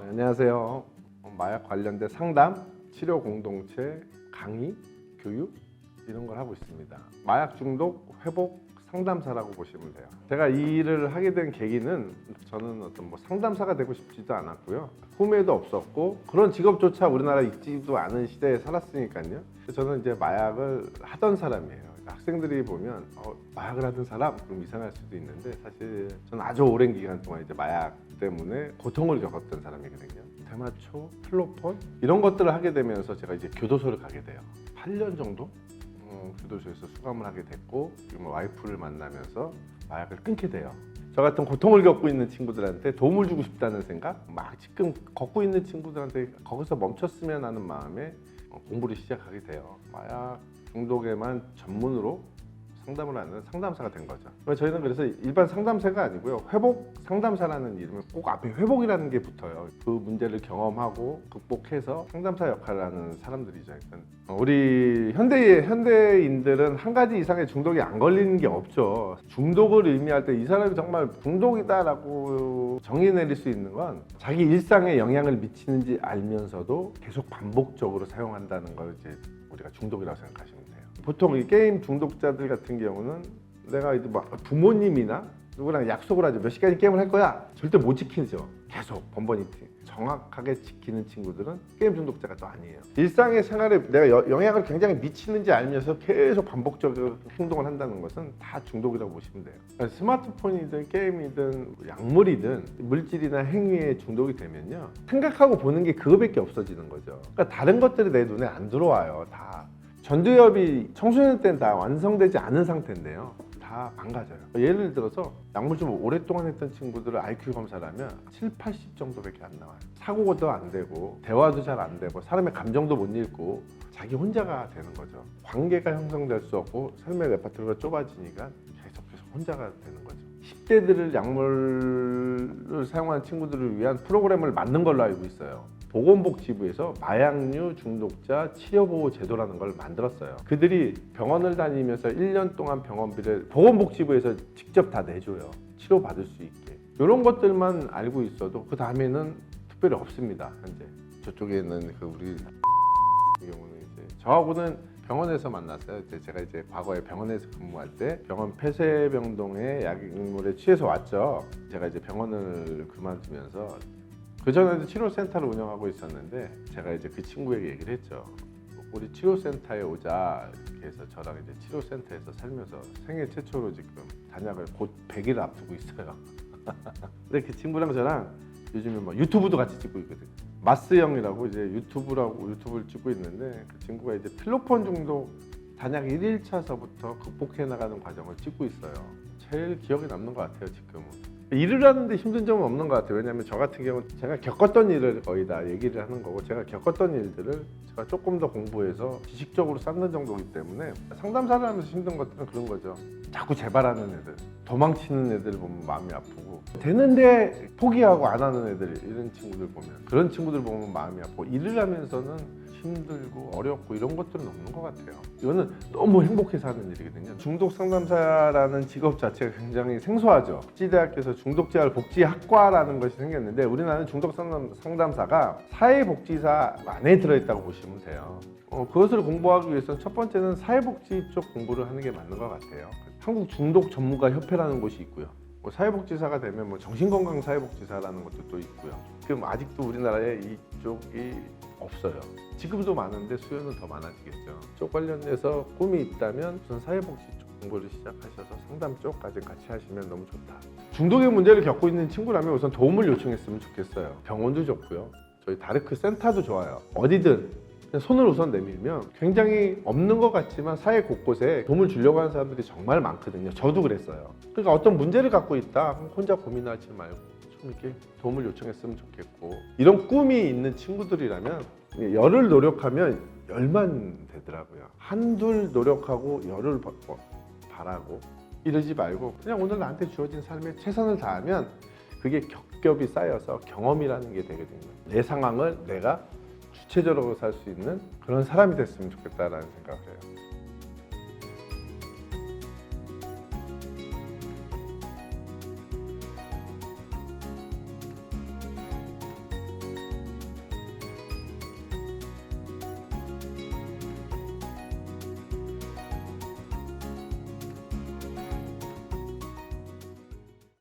안녕하세요. 마약 관련된 상담, 치료 공동체, 강의, 교육 이런 걸 하고 있습니다. 마약 중독 회복 상담사라고 보시면 돼요. 제가 이 일을 하게 된 계기는 저는 어떤 상담사가 되고 싶지도 않았고요. 꿈에도 없었고 그런 직업조차 우리나라에 있지도 않은 시대에 살았으니까요. 저는 이제 마약을 하던 사람이에요. 학생들이 보면 마약을 하던 사람? 그럼 이상할 수도 있는데 사실 저는 아주 오랜 기간 동안 이제 마약 때문에 고통을 겪었던 사람이거든요. 대마초, 플로폰 이런 것들을 하게 되면서 제가 이제 교도소를 가게 돼요. 8년 정도 교도소에서 수감을 하게 됐고 지금 와이프를 만나면서 마약을 끊게 돼요. 저 같은 고통을 겪고 있는 친구들한테 도움을 주고 싶다는 생각, 막 지금 겪고 있는 친구들한테 거기서 멈췄으면 하는 마음에 공부를 시작하게 돼요. 마약 중독에만 전문으로 상담을 하는 상담사가 된 거죠. 저희는 그래서 일반 상담사가 아니고요. 회복 상담사라는 이름에 꼭 앞에 회복이라는 게 붙어요. 그 문제를 경험하고 극복해서 상담사 역할을 하는 사람들이죠. 우리 현대인들은 한 가지 이상의 중독이 안 걸리는 게 없죠. 중독을 의미할 때 이 사람이 정말 중독이다라고 정의 내릴 수 있는 건 자기 일상에 영향을 미치는지 알면서도 계속 반복적으로 사용한다는 걸 이제 우리가 중독이라고 생각하시면 돼요. 보통 이 게임 중독자들 같은 경우는 내가 이제 부모님이나 누구랑 약속을 하죠. 몇 시까지 게임을 할 거야. 절대 못 지키죠. 계속 번번이 정확하게 지키는 친구들은 게임 중독자가 또 아니에요. 일상의 생활에 내가 영향을 굉장히 미치는지 알면서 계속 반복적으로 행동을 한다는 것은 다 중독이라고 보시면 돼요. 스마트폰이든 게임이든 약물이든 물질이나 행위에 중독이 되면요, 생각하고 보는 게 그거밖에 없어지는 거죠. 그러니까 다른 것들이 내 눈에 안 들어와요. 다 전두엽이 청소년 때는 다 완성되지 않은 상태인데요, 다 망가져요. 예를 들어서 약물 좀 오랫동안 했던 친구들을 IQ 검사를 하면 7, 80 정도밖에 안 나와요. 사고도 안 되고 대화도 잘 안 되고 사람의 감정도 못 읽고 자기 혼자가 되는 거죠. 관계가 형성될 수 없고 삶의 레파토리가 좁아지니까 계속 혼자가 되는 거죠. 10대들을 약물을 사용하는 친구들을 위한 프로그램을 만든 걸로 알고 있어요. 보건복지부에서 마약류 중독자 치료보호 제도라는 걸 만들었어요. 그들이 병원을 다니면서 1년 동안 병원비를 보건복지부에서 직접 다 내줘요. 치료받을 수 있게. 이런 것들만 알고 있어도 그 다음에는 특별히 없습니다. 현재 저쪽에 있는 우리 같은 경우는 이제 저하고는 병원에서 만났어요. 제가 이제 과거에 병원에서 근무할 때 병원 폐쇄병동에 약물에 취해서 왔죠. 제가 이제 병원을 그만두면서 그전에도 치료센터를 운영하고 있었는데 제가 이제 그 친구에게 얘기를 했죠. 우리 치료센터에 오자. 이렇게 해서 저랑 이제 치료센터에서 살면서 생애 최초로 지금 단약을 곧 100일을 앞두고 있어요. 근데 그 친구랑 저랑 요즘에 유튜브도 같이 찍고 있거든요. 마스 형이라고 이제 유튜브를 찍고 있는데 그 친구가 이제 필로폰 중독 단약 1일차서부터 극복해 나가는 과정을 찍고 있어요. 제일 기억에 남는 것 같아요, 지금은. 일을 하는데 힘든 점은 없는 것 같아요. 왜냐하면 저 같은 경우는 제가 겪었던 일을 거의 다 얘기를 하는 거고, 제가 겪었던 일들을 제가 조금 더 공부해서 지식적으로 쌓는 정도이기 때문에 상담사를 하면서 힘든 것들은 그런 거죠. 자꾸 재발하는 애들, 도망치는 애들 보면 마음이 아프고, 되는데 포기하고 안 하는 애들, 이런 친구들 보면, 그런 친구들 보면 마음이 아프고, 일을 하면서는 힘들고 어렵고 이런 것들은 없는 것 같아요. 이거는 너무 행복해서 하는 일이거든요. 중독 상담사라는 직업 자체가 굉장히 생소하죠. 국지대학교에서 중독재활복지학과라는 것이 생겼는데 우리나라는 중독 상담사가 사회복지사 안에 들어있다고 보시면 돼요. 그것을 공부하기 위해서는 첫 번째는 사회복지 쪽 공부를 하는 게 맞는 것 같아요. 한국 중독 전문가 협회라는 곳이 있고요. 사회복지사가 되면 정신건강 사회복지사라는 것도 또 있고요. 그럼 아직도 우리나라에 이쪽이 없어요. 지금도 많은데 수요는 더 많아지겠죠. 쪽 관련돼서 꿈이 있다면 우선 사회복지 쪽 공부를 시작하셔서 상담 쪽까지 같이 하시면 너무 좋다. 중독의 문제를 겪고 있는 친구라면 우선 도움을 요청했으면 좋겠어요. 병원도 좋고요. 저희 다르크 센터도 좋아요. 어디든 손을 우선 내밀면 굉장히 없는 것 같지만 사회 곳곳에 도움을 주려고 하는 사람들이 정말 많거든요. 저도 그랬어요. 그러니까 어떤 문제를 갖고 있다, 혼자 고민하지 말고 좀 이렇게 도움을 요청했으면 좋겠고, 이런 꿈이 있는 친구들이라면 열을 노력하면 열만 되더라고요. 한둘 노력하고 열을 바라고 이러지 말고 그냥 오늘 나한테 주어진 삶에 최선을 다하면 그게 겹겹이 쌓여서 경험이라는 게 되거든요. 내 상황을 내가 주체적으로 살 수 있는 그런 사람이 됐으면 좋겠다라는 생각을 해요.